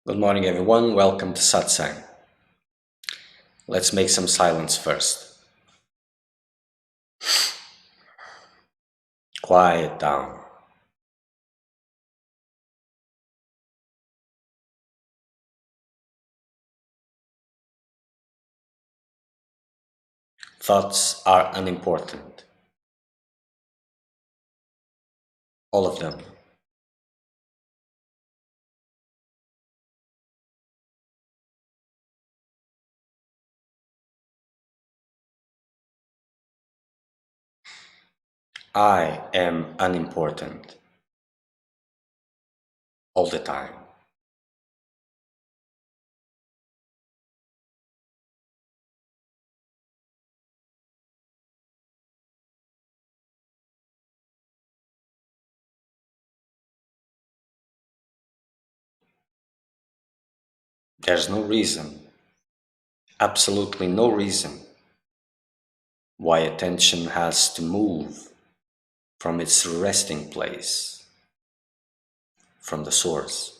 Good morning, everyone. Welcome to Satsang. Let's make some silence first. Quiet down. Thoughts are unimportant. All of them. I am unimportant. All the time. There's no reason, absolutely no reason, why attention has to move from its resting place, from the source.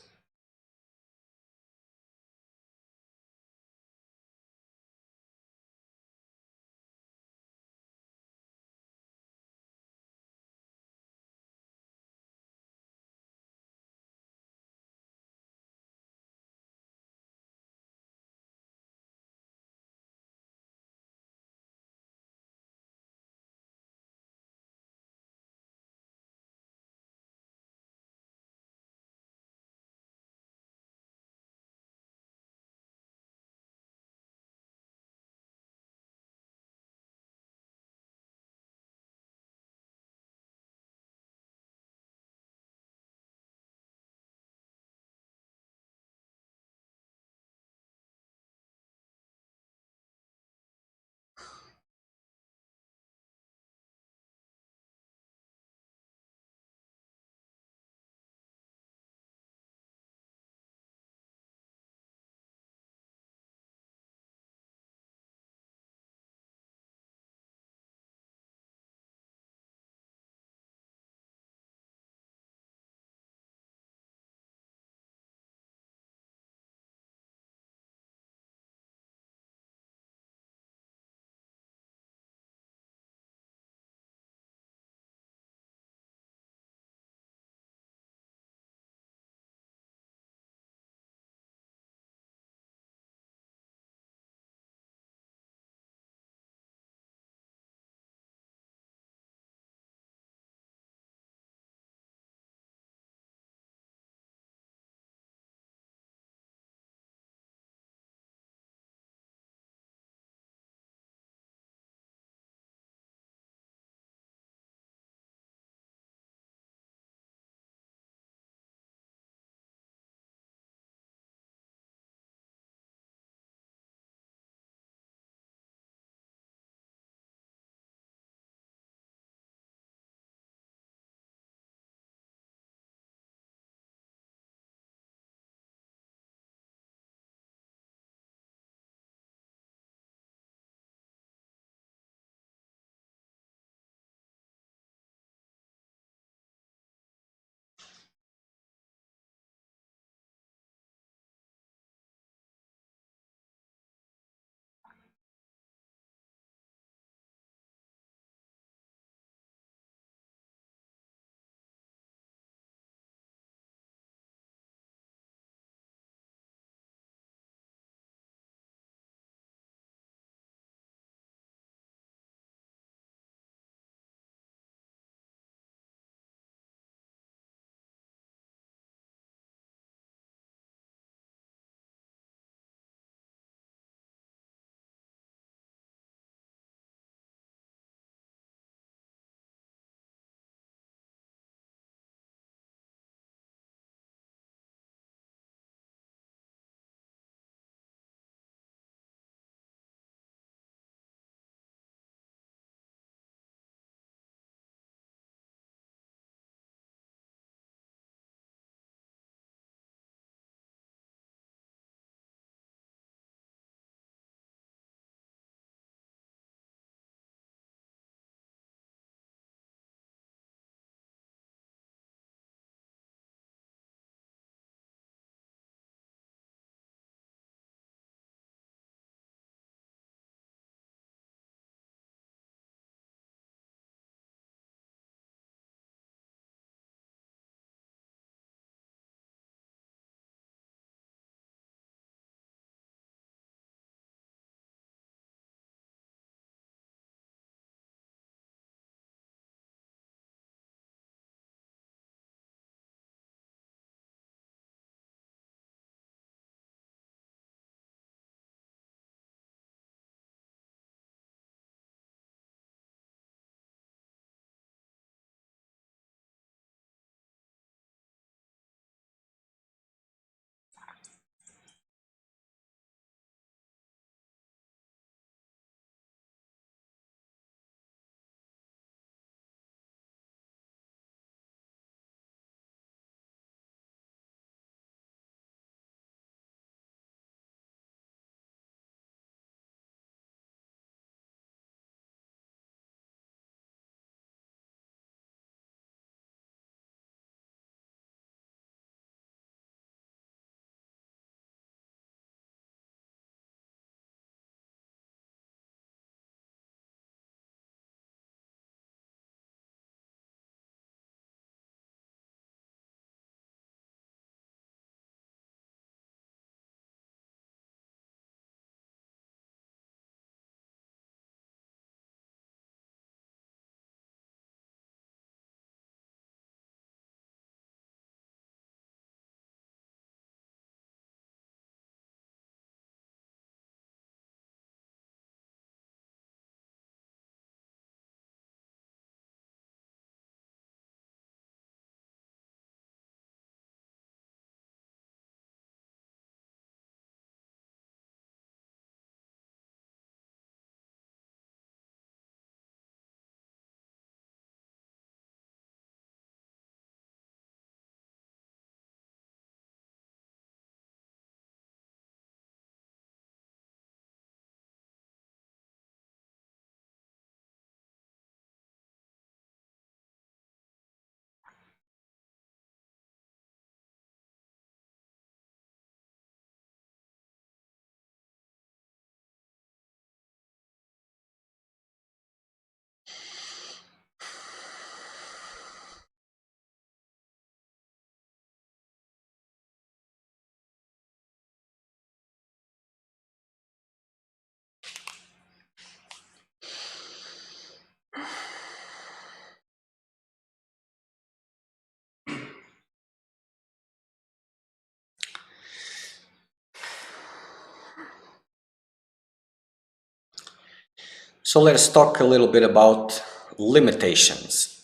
So let us talk a little bit about limitations.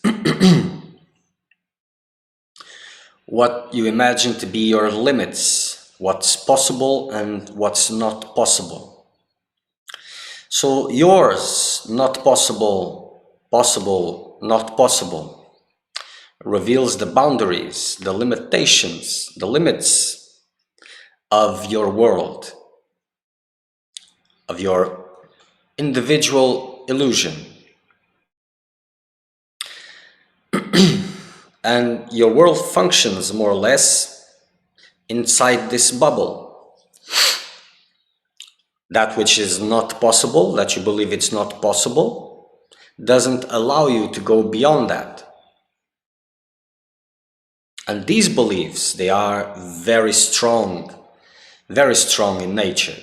What you imagine to be your limits, what's possible and what's not possible. So yours, not possible, possible, not possible, reveals the boundaries, the limitations, the limits of your world, of your individual illusion. And your world functions more or less inside this bubble. That which is not possible, that you believe it's not possible, doesn't allow you to go beyond that. And these beliefs, they are very strong in nature.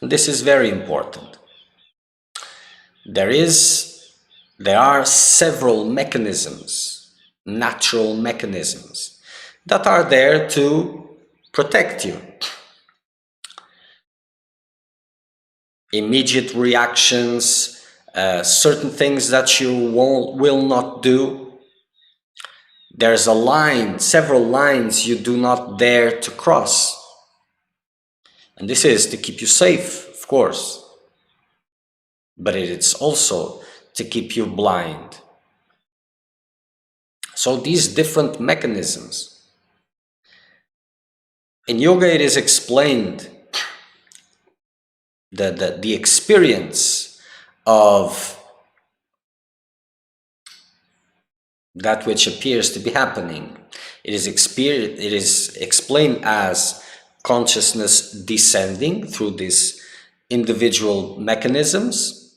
This is very important. There are several mechanisms, natural mechanisms, that are there to protect you. Immediate reactions, certain things that you will not do. There's a line, several lines you do not dare to cross. And this is to keep you safe, of course. But it's also to keep you blind. So these different mechanisms. In yoga it is explained the experience of that which appears to be happening. It is explained as consciousness descending through these individual mechanisms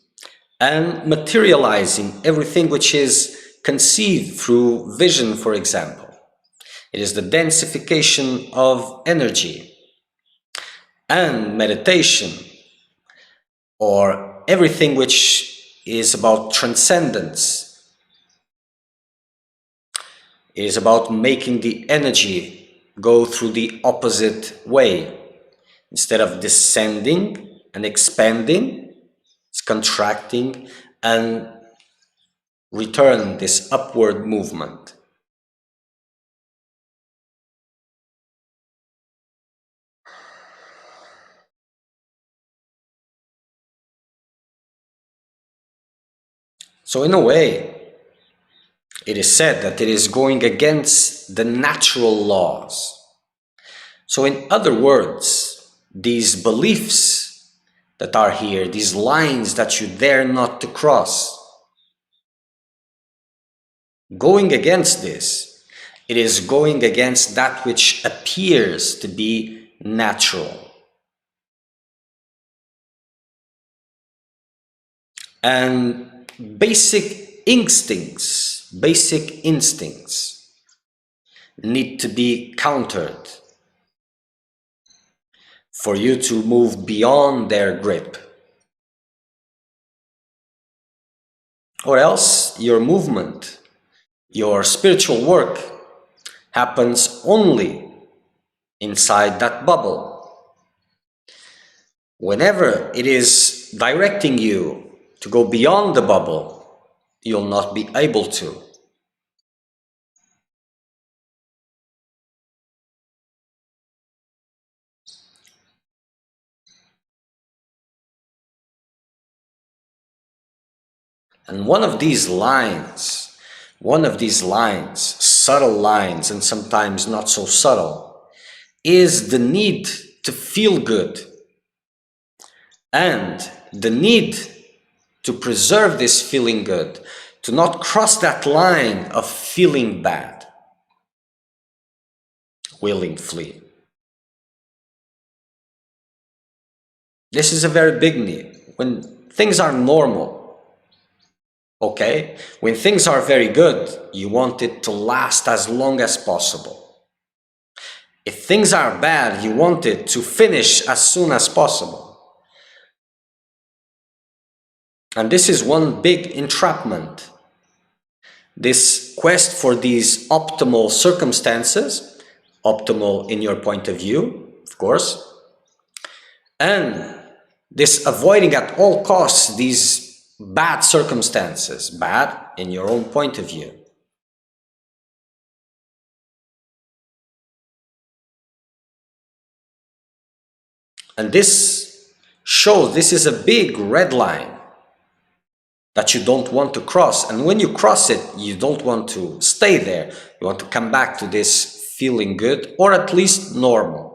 and materializing everything which is conceived through vision, for example. It is the densification of energy and meditation, or everything which is about transcendence. It is about making the energy go through the opposite way. Instead of descending and expanding, it's contracting and return this upward movement. So in a way, it is said that it is going against the natural laws. So in other words, these beliefs that are here, these lines that you dare not to cross, going against this, it is going against that which appears to be natural. And basic instincts need to be countered for you to move beyond their grip. Or else your movement, your spiritual work happens only inside that bubble. Whenever it is directing you to go beyond the bubble, you'll not be able to. And one of these lines, subtle lines and sometimes not so subtle, is the need to feel good and the need to preserve this feeling good, to not cross that line of feeling bad. Willing flee. This is a very big need. When things are normal, okay? When things are very good, you want it to last as long as possible. If things are bad, you want it to finish as soon as possible. And this is one big entrapment. This quest for these optimal circumstances, optimal in your point of view, of course, and this avoiding at all costs these bad circumstances, bad in your own point of view. And this shows this is a big red line that you don't want to cross. And when you cross it, you don't want to stay there. You want to come back to this feeling good, or at least normal.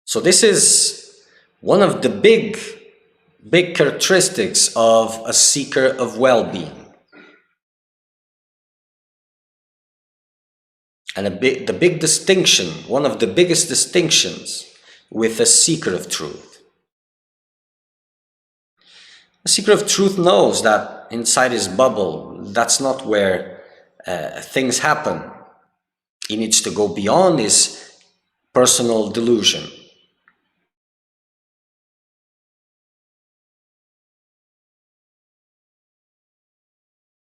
So this is one of the big characteristics of a seeker of well-being. And the big distinction, one of the biggest distinctions with a seeker of truth. A seeker of truth knows that inside his bubble, that's not where things happen. He needs to go beyond his personal delusion.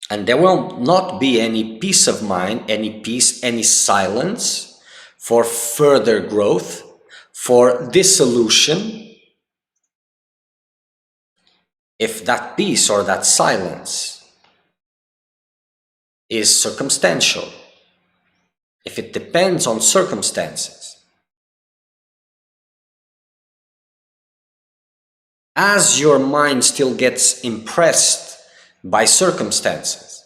And there will not be any peace of mind, any peace, any silence for further growth, for dissolution, if that peace or that silence is circumstantial, if it depends on circumstances. As your mind still gets impressed by circumstances,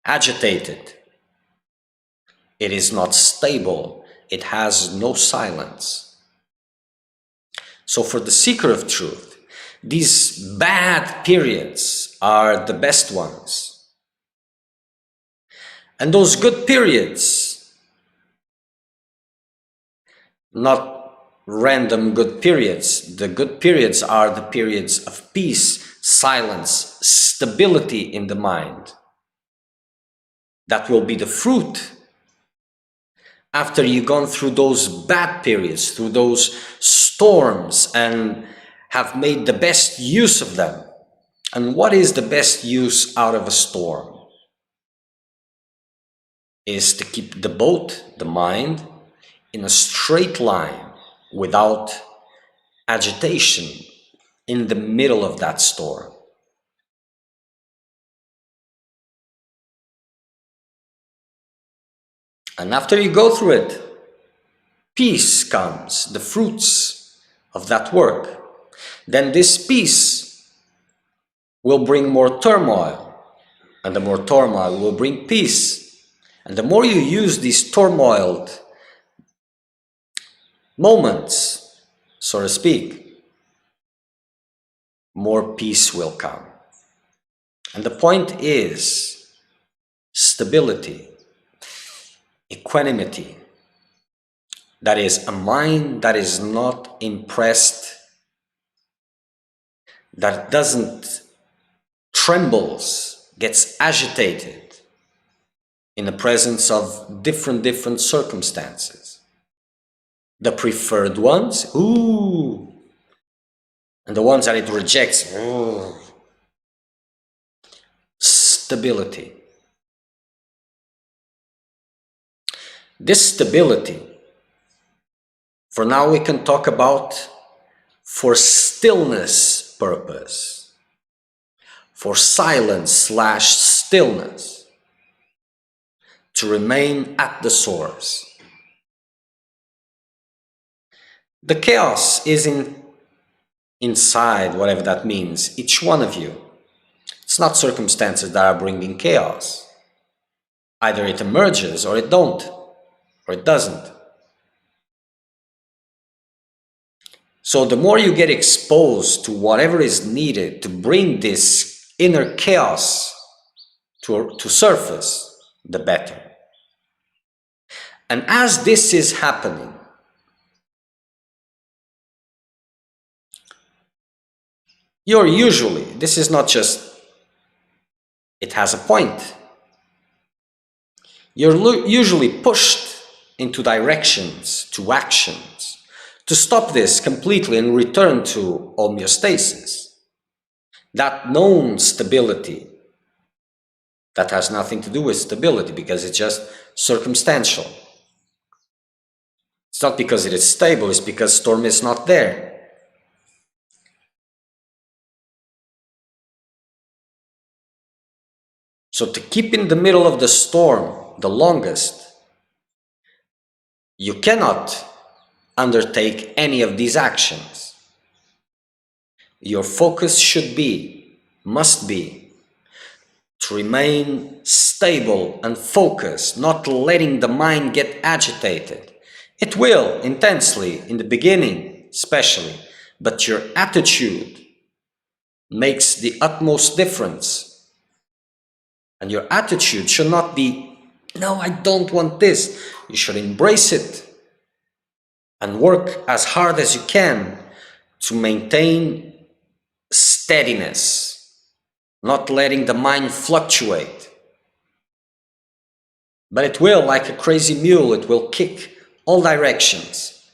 agitated, it is not stable, it has no silence. So for the seeker of truth, these bad periods are the best ones. And those good periods, not random good periods, the good periods are the periods of peace, silence, stability in the mind. That will be the fruit after you've gone through those bad periods, through those storms, and have made the best use of them. And what is the best use out of a storm? Is to keep the boat, the mind, in a straight line without agitation in the middle of that storm. And after you go through it, peace comes, the fruits of that work. Then this peace will bring more turmoil, and the more turmoil will bring peace. And the more you use these turmoiled moments, so to speak, more peace will come. And the point is stability, equanimity. That is a mind that is not impressed, that doesn't trembles, gets agitated in the presence of different circumstances. The preferred ones, ooh, and the ones that it rejects, ooh. Stability. This stability, for now we can talk about for stillness purpose, for silence / stillness, to remain at the source. The chaos is inside, whatever that means, each one of you. It's not circumstances that are bringing chaos. Either it emerges or it don't, or it doesn't. So the more you get exposed to whatever is needed to bring this inner chaos to surface, the better. And as this is happening, you're usually, this is not just, it has a point. You're usually pushed into directions, to actions, to stop this completely and return to homeostasis. That known stability, that has nothing to do with stability because it's just circumstantial. It's not because it is stable, it's because storm is not there. So to keep in the middle of the storm the longest, you cannot undertake any of these actions. Your focus must be, to remain stable and focused, not letting the mind get agitated. It will intensely in the beginning, especially, but your attitude makes the utmost difference. And your attitude should not be, no, I don't want this. You should embrace it and work as hard as you can to maintain steadiness, not letting the mind fluctuate. But it will, like a crazy mule, it will kick all directions.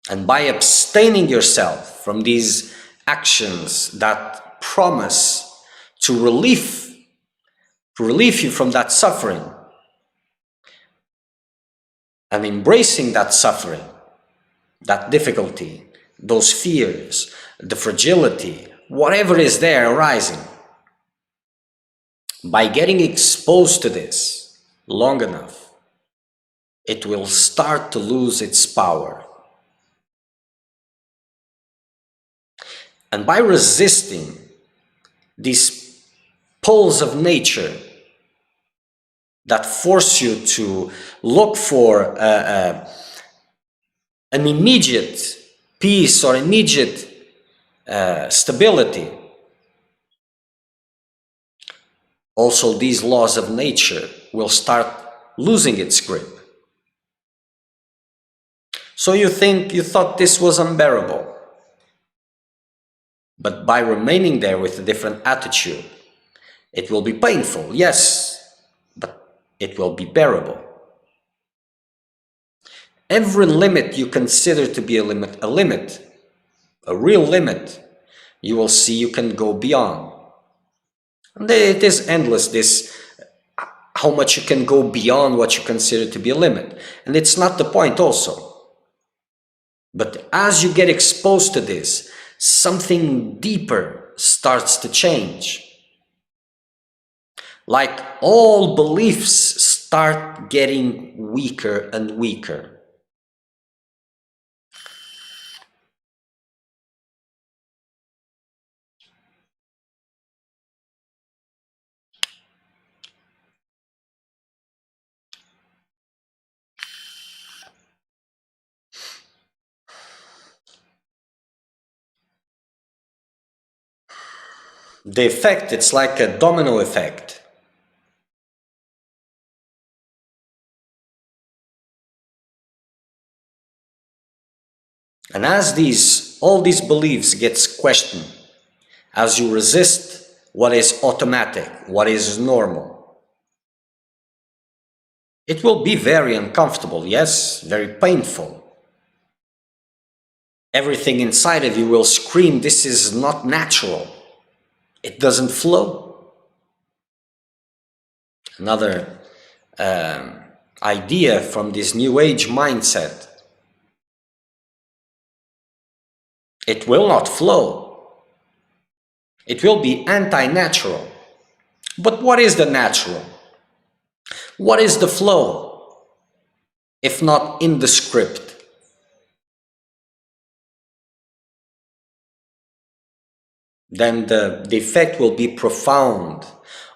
And by abstaining yourself from these actions that promise to relieve you from that suffering, and embracing that suffering, that difficulty, those fears, the fragility, whatever is there arising, by getting exposed to this long enough, it will start to lose its power. And by resisting these pulls of nature that force you to look for an immediate peace or immediate stability, also these laws of nature will start losing its grip. So you thought this was unbearable. But by remaining there with a different attitude, it will be painful, yes, but it will be bearable. Every limit you consider to be a real limit, you will see you can go beyond. And it is endless, this how much you can go beyond what you consider to be a limit. And it's not the point also. But as you get exposed to this, something deeper starts to change. Like all beliefs start getting weaker and weaker. The effect, it's like a domino effect. And as all these beliefs gets questioned, as you resist what is automatic, what is normal, it will be very uncomfortable, yes, very painful. Everything inside of you will scream, this is not natural. It doesn't flow. Another idea from this New Age mindset. It will not flow. It will be anti-natural. But what is the natural? What is the flow, if not in the script? Then the effect will be profound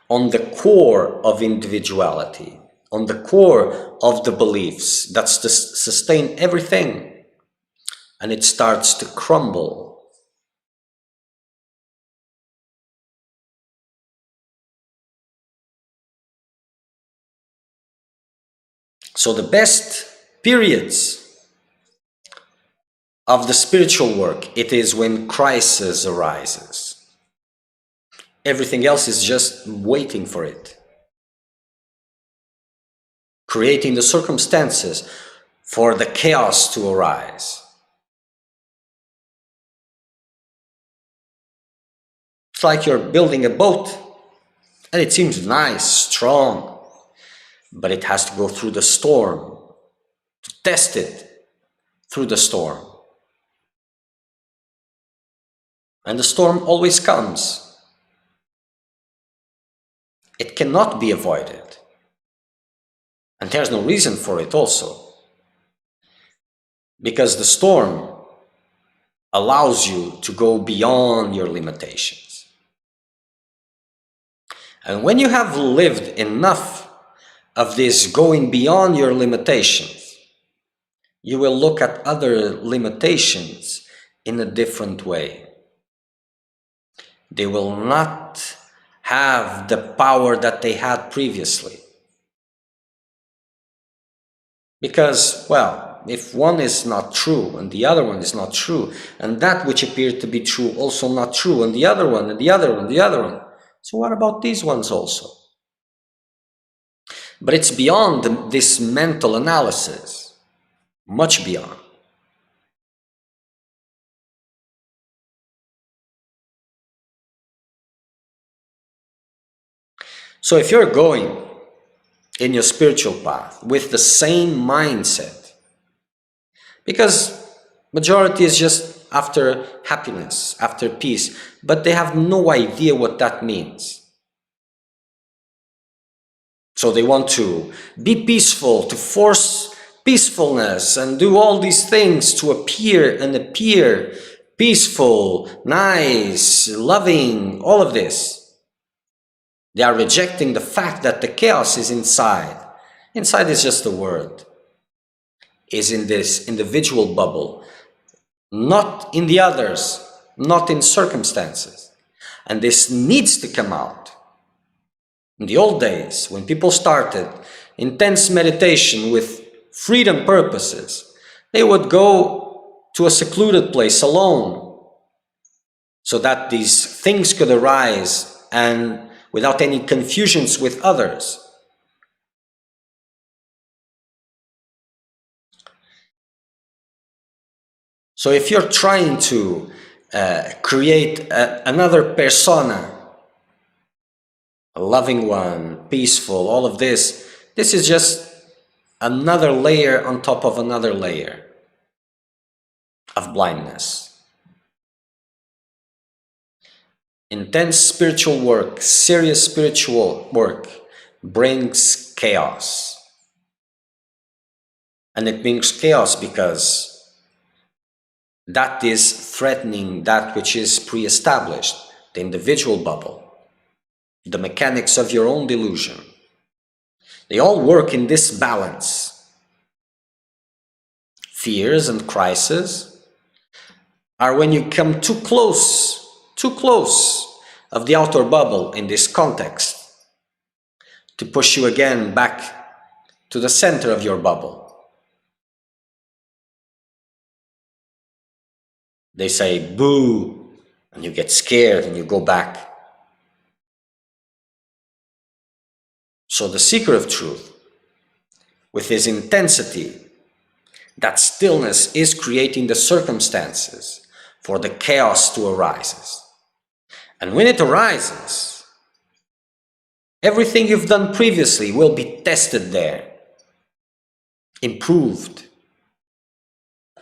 on the core of individuality, on the core of the beliefs that sustain everything, and it starts to crumble. So the best periods of the spiritual work, it is when crisis arises. Everything else is just waiting for it. creating the circumstances for the chaos to arise. It's like you're building a boat, and it seems nice, strong, but it has to go through the storm, to test it through the storm. And the storm always comes. It cannot be avoided. And there's no reason for it also. Because the storm allows you to go beyond your limitations. And when you have lived enough of this going beyond your limitations, you will look at other limitations in a different way. They will not have the power that they had previously. Because, well, if one is not true and the other one is not true, and that which appeared to be true also not true, and the other one, and the other one, the other one, so what about these ones also? But it's beyond this mental analysis, much beyond. So if you're going in your spiritual path with the same mindset, because majority is just after happiness, after peace, but they have no idea what that means. So they want to be peaceful, to force peacefulness and do all these things to appear peaceful, nice, loving, all of this. They are rejecting the fact that the chaos is inside. Inside is just a word. Is in this individual bubble, not in the others, not in circumstances. And this needs to come out. In the old days, when people started intense meditation with freedom purposes, they would go to a secluded place alone so that these things could arise and without any confusions with others. So if you're trying to create another persona, a loving one, peaceful, all of this, this is just another layer on top of another layer of blindness. Intense spiritual work, serious spiritual work brings chaos. And it brings chaos because that is threatening that which is pre-established, the individual bubble, the mechanics of your own delusion. They all work in this balance. Fears and crises are when you come too close of the outer bubble in this context to push you again back to the center of your bubble. They say boo, and you get scared and you go back. So the seeker of truth, with his intensity, that stillness is creating the circumstances for the chaos to arise. And when it arises, everything you've done previously will be tested there, improved.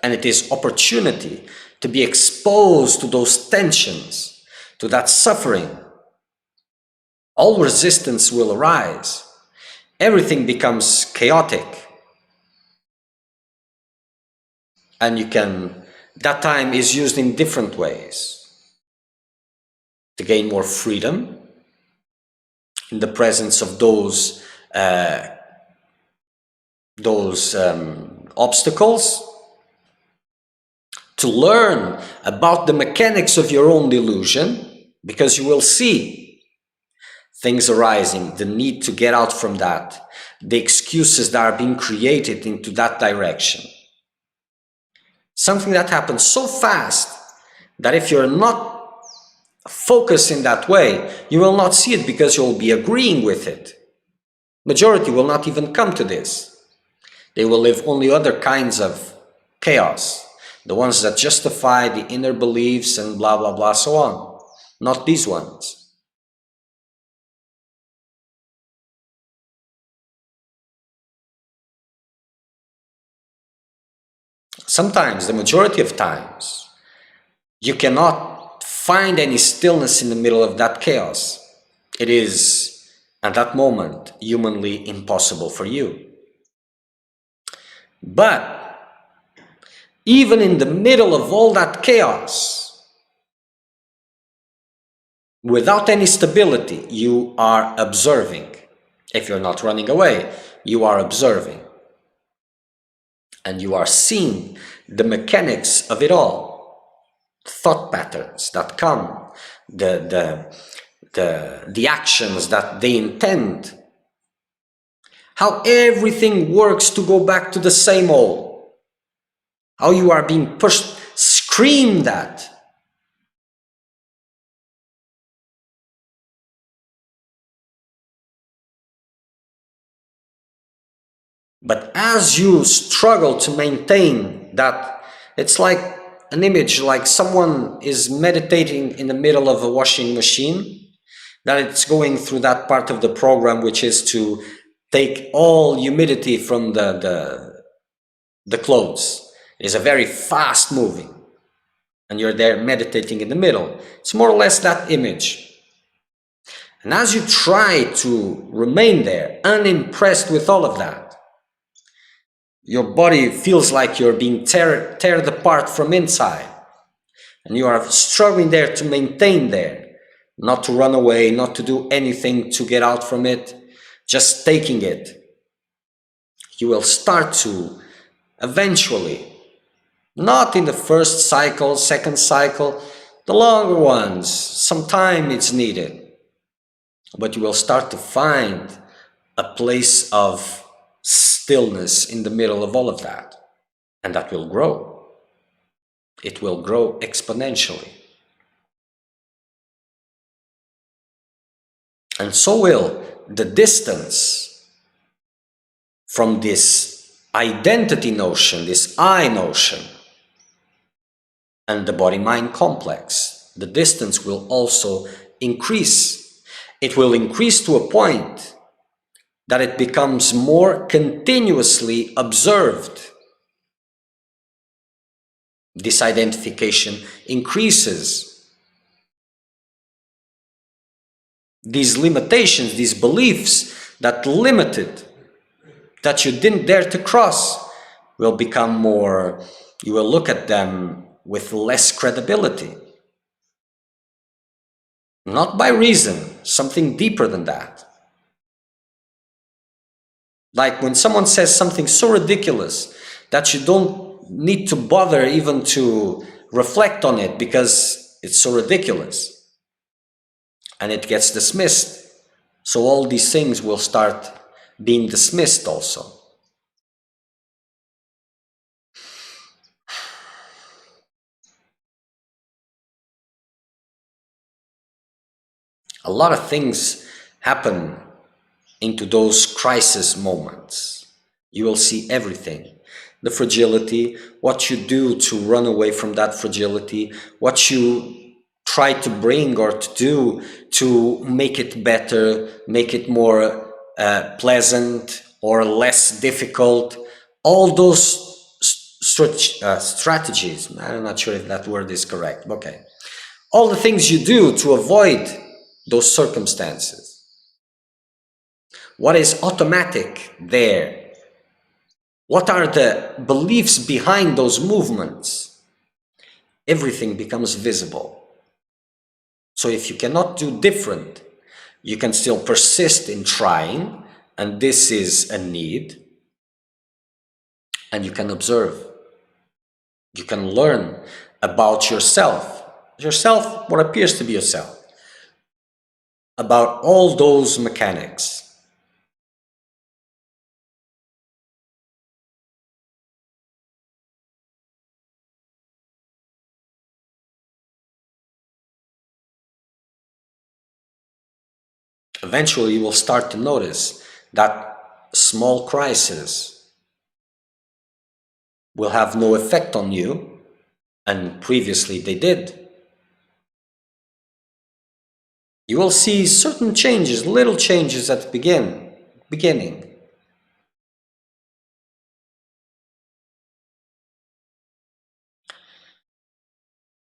And it is opportunity to be exposed to those tensions, to that suffering. All resistance will arise. Everything becomes chaotic. And that time is used in different ways. To gain more freedom in the presence of those obstacles. To learn about the mechanics of your own delusion, because you will see things arising, the need to get out from that, the excuses that are being created into that direction. Something that happens so fast that if you're not focused in that way, you will not see it because you'll be agreeing with it. Majority will not even come to this. They will live only other kinds of chaos, the ones that justify the inner beliefs and blah blah blah so on, not these ones. Sometimes, the majority of times, you cannot find any stillness in the middle of that chaos. It is, at that moment, humanly impossible for you. But, even in the middle of all that chaos, without any stability, you are observing. If you're not running away, you are observing. And you are seeing the mechanics of it all. Thought patterns that come, the actions that they intend, how everything works to go back to the same old, how you are being pushed, screamed at. But as you struggle to maintain that, it's like an image, like someone is meditating in the middle of a washing machine, that it's going through that part of the program which is to take all humidity from the clothes. It is a very fast moving, and you're there meditating in the middle. It's more or less that image. And as you try to remain there, unimpressed with all of that, your body feels like you're being teared apart from inside. And you are struggling there to maintain there, not to run away, not to do anything to get out from it, just taking it. You will start to eventually, not in the first cycle, second cycle, the longer ones, some time it's needed, but you will start to find a place of stillness in the middle of all of that, and that will grow. It will grow exponentially. And so will the distance from this identity notion, this I notion, and the body-mind complex. The distance will also increase. It will increase to a point that it becomes more continuously observed. This identification increases. These limitations, these beliefs that limited, that you didn't dare to cross, will become more, you will look at them with less credibility. Not by reason, something deeper than that. Like when someone says something so ridiculous that you don't need to bother even to reflect on it because it's so ridiculous, and it gets dismissed. So all these things will start being dismissed also. A lot of things happen into those crisis moments. You will see everything. The fragility, what you do to run away from that fragility, what you try to bring or to do to make it better, make it more pleasant or less difficult. All those strategies, I'm not sure if that word is correct, okay. All the things you do to avoid those circumstances. What is automatic there? What are the beliefs behind those movements? Everything becomes visible. So if you cannot do different, you can still persist in trying, and this is a need, and you can observe. You can learn about yourself, what appears to be yourself, about all those mechanics. Eventually, you will start to notice that small crisis will have no effect on you, and previously they did. You will see certain changes, little changes at the beginning.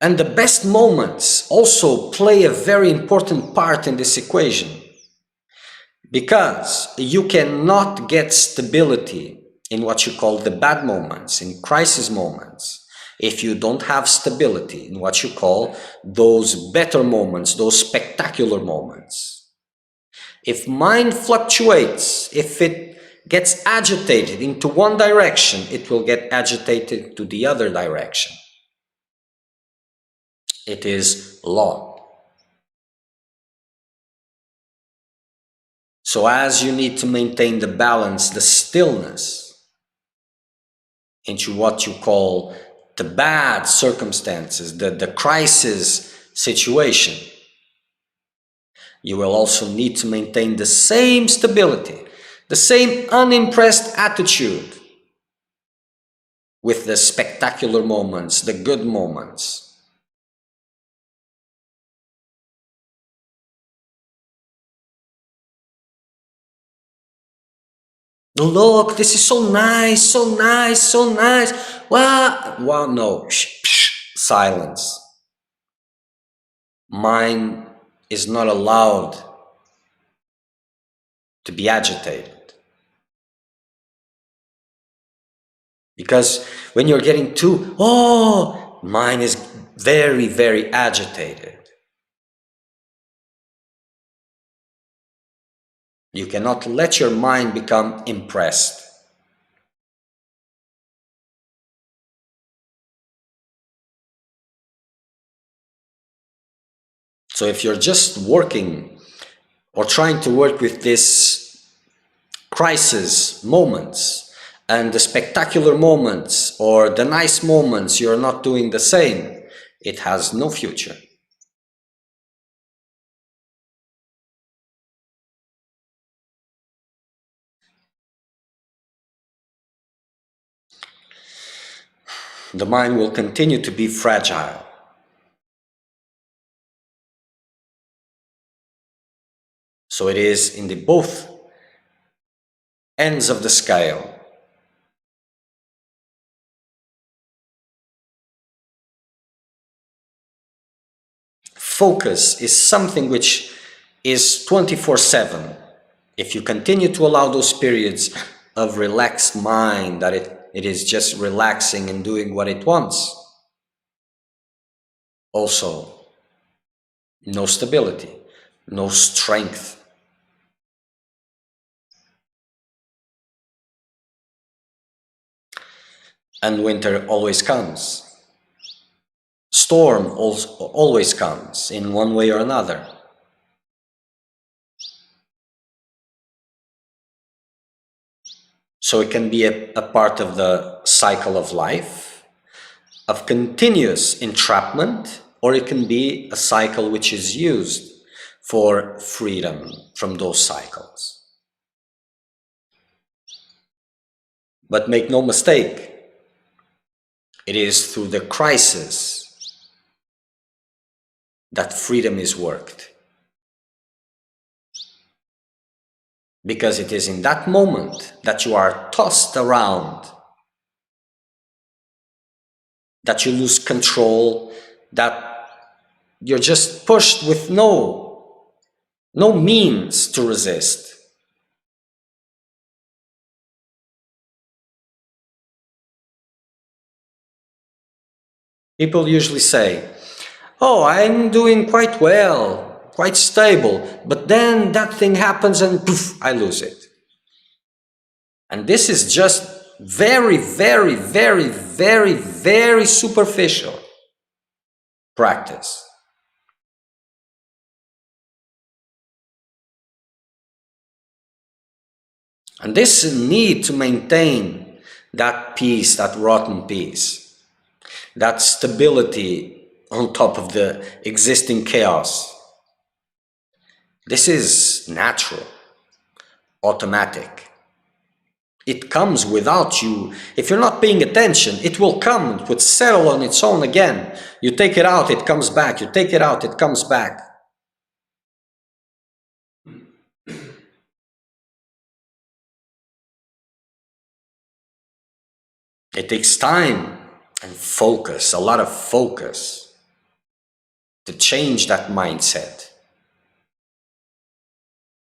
And the best moments also play a very important part in this equation, because you cannot get stability in what you call the bad moments, in crisis moments, if you don't have stability in what you call those better moments, those spectacular moments. If mind fluctuates, if it gets agitated into one direction, it will get agitated to the other direction. It is law. So as you need to maintain the balance, the stillness into what you call the bad circumstances, the crisis situation, you will also need to maintain the same stability, the same unimpressed attitude with the spectacular moments, the good moments. Look, this is so nice, so nice, so nice. Wow, no, silence. Mind is not allowed to be agitated. Because when you're getting too, mind is very, very agitated. You cannot let your mind become impressed. So if you're just working or trying to work with this crisis moments and the spectacular moments or the nice moments, you're not doing the same, it has no future. The mind will continue to be fragile. So it is in the both ends of the scale. Focus is something which is 24/7. If you continue to allow those periods of relaxed mind, that it is just relaxing and doing what it wants, also no stability, no strength. And winter always comes. Storm always comes in one way or another. So it can be a part of the cycle of life, of continuous entrapment, or it can be a cycle which is used for freedom from those cycles. But make no mistake, it is through the crisis that freedom is worked. Because it is in that moment that you are tossed around, that you lose control, that you're just pushed with no means to resist. People usually say, oh, I'm doing quite well, quite stable, but then that thing happens and poof, I lose it. And this is just very, very, very, very, very superficial practice. And this need to maintain that peace, that rotten peace, that stability on top of the existing chaos, this is natural. automatic. It comes without you. If you're not paying attention, it will come. It would settle on its own again. You take it out, it comes back. You take it out, it comes back. It takes time and focus, a lot of focus, to change that mindset.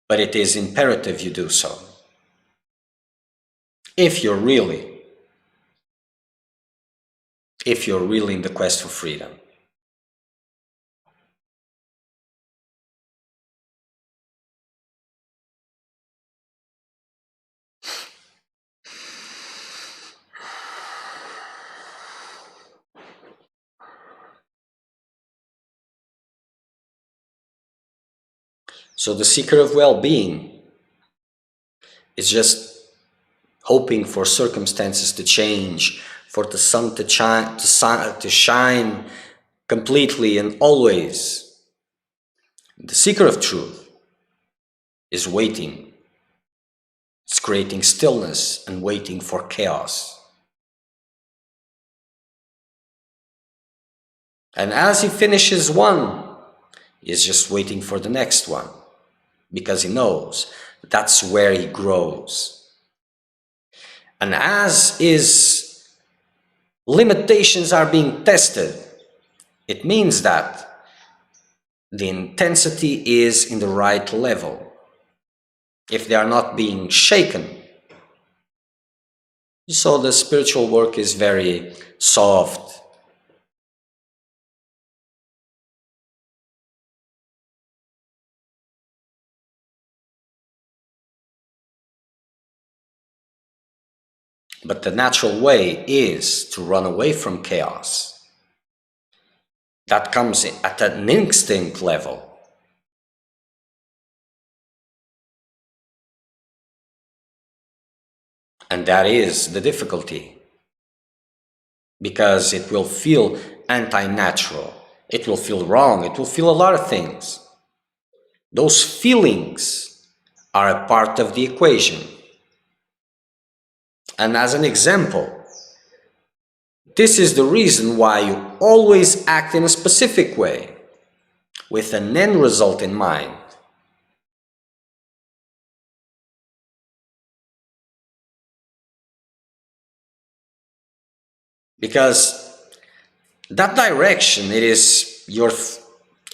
But it is imperative you do so. If you're really in the quest for freedom. So the seeker of well-being is just hoping for circumstances to change, for the sun to shine completely and always. The seeker of truth is waiting. It's creating stillness and waiting for chaos. And as he finishes one, he's just waiting for the next one, because he knows that's where he grows. And as his limitations are being tested, it means that the intensity is in the right level. If they are not being shaken, so the spiritual work is very soft. But the natural way is to run away from chaos. That comes at an instinct level. And that is the difficulty. Because it will feel anti-natural. It will feel wrong. It will feel a lot of things. Those feelings are a part of the equation. And as an example, this is the reason why you always act in a specific way, with an end result in mind. Because that direction, it is your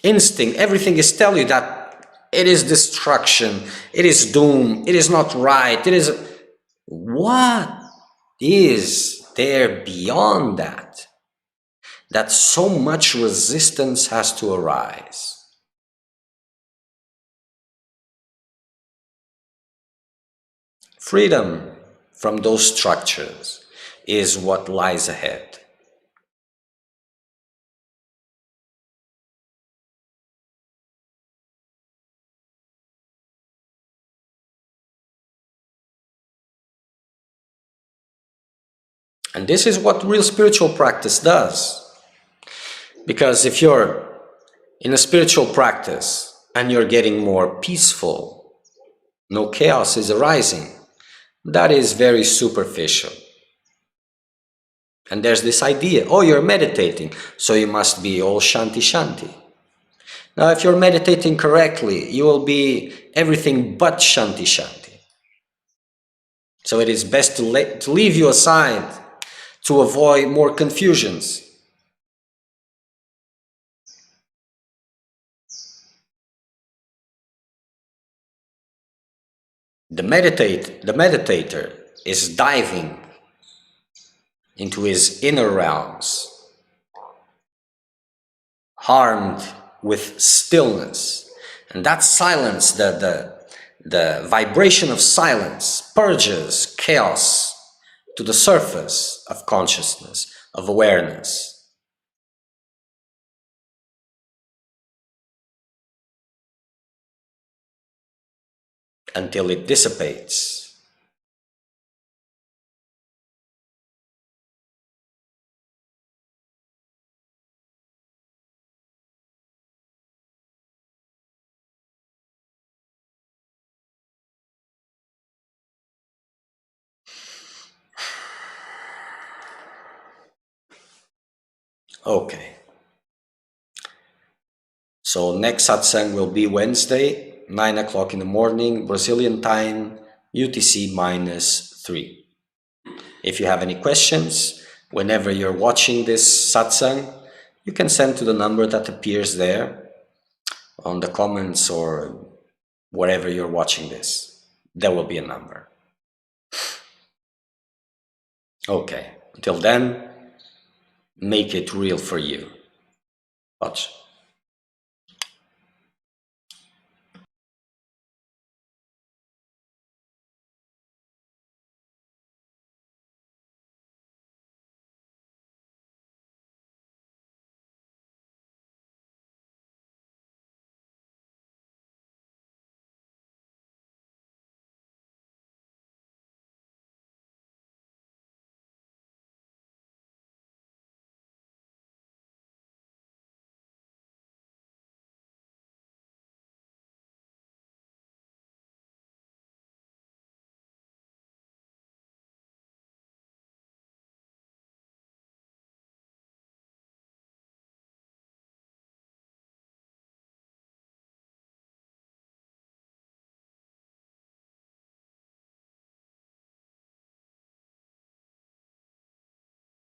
instinct, everything is telling you that it is destruction, it is doom, it is not right, it is... What is there beyond that? That so much resistance has to arise. Freedom from those structures is what lies ahead. And this is what real spiritual practice does. Because if you're in a spiritual practice and you're getting more peaceful, no chaos is arising, that is very superficial. And there's this idea, oh, you're meditating, so you must be all shanti shanti. Now, if you're meditating correctly, you will be everything but shanti shanti. So it is best to leave you aside to avoid more confusions. The meditator is diving into his inner realms, armed with stillness. And that silence, the vibration of silence, purges chaos to the surface of consciousness, of awareness. Until it dissipates. Okay. So next satsang will be Wednesday, 9 o'clock in the morning, Brazilian time, UTC -3. If you have any questions, whenever you're watching this satsang, you can send to the number that appears there on the comments or wherever you're watching this. There will be a number. Okay, until then, make it real for you. Watch.